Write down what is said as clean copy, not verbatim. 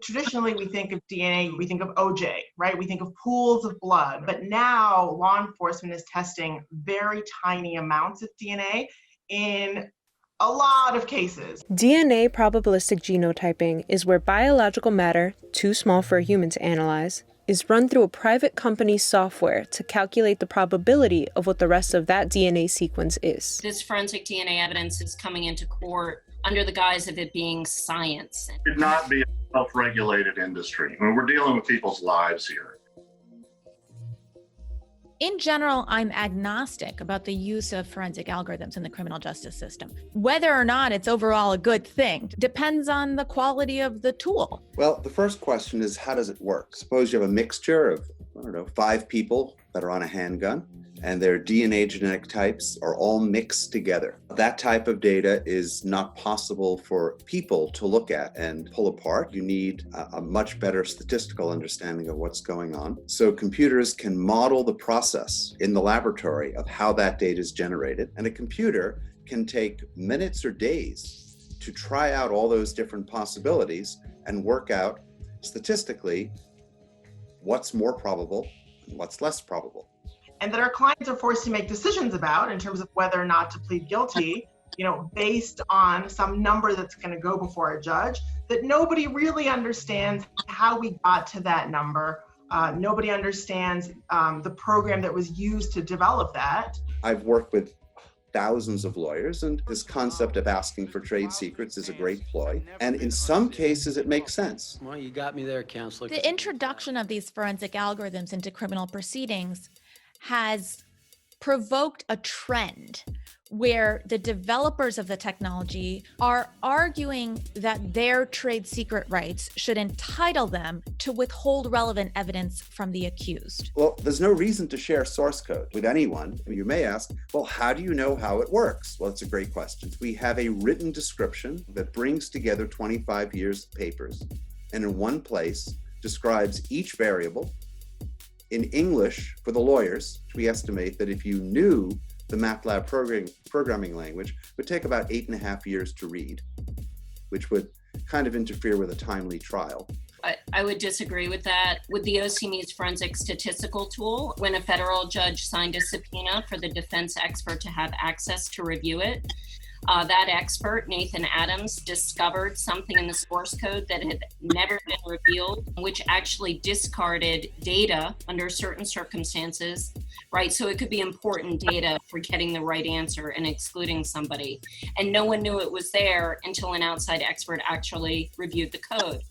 Traditionally, we think of DNA, we think of OJ, right? We think of pools of blood, but now law enforcement is testing very tiny amounts of DNA in a lot of cases. DNA probabilistic genotyping is where biological matter, too small for a human to analyze, is run through a private company's software to calculate the probability of what the rest of that DNA sequence is. This forensic DNA evidence is coming into court under the guise of it being science. It should not be a self-regulated industry. I mean, we're dealing with people's lives here. In general, I'm agnostic about the use of forensic algorithms in the criminal justice system. Whether or not it's overall a good thing depends on the quality of the tool. Well, the first question is, how does it work? Suppose you have a mixture of, 5 people that are on a handgun, and their DNA genetic types are all mixed together. That type of data is not possible for people to look at and pull apart. You need a much better statistical understanding of what's going on. So computers can model the process in the laboratory of how that data is generated, and a computer can take minutes or days to try out all those different possibilities and work out statistically what's more probable and what's less probable. And that our clients are forced to make decisions about in terms of whether or not to plead guilty, based on some number that's going to go before a judge, that nobody really understands how we got to that number. Nobody understands the program that was used to develop that. I've worked with thousands of lawyers, and this concept of asking for trade secrets is a great ploy. And in some cases, it makes sense. Well, you got me there, counselor. The introduction of these forensic algorithms into criminal proceedings has provoked a trend where the developers of the technology are arguing that their trade secret rights should entitle them to withhold relevant evidence from the accused. Well, there's no reason to share source code with anyone. You may ask, well, how do you know how it works? Well, it's a great question. We have a written description that brings together 25 years of papers, and in one place describes each variable in English for the lawyers. We estimate that if you knew the MATLAB programming language, it would take about 8.5 years to read, which would kind of interfere with a timely trial. I would disagree with that. With the OCME's forensic statistical tool, when a federal judge signed a subpoena for the defense expert to have access to review it, that expert, Nathan Adams, discovered something in the source code that had never been revealed, which actually discarded data under certain circumstances, right? So it could be important data for getting the right answer and excluding somebody. And no one knew it was there until an outside expert actually reviewed the code.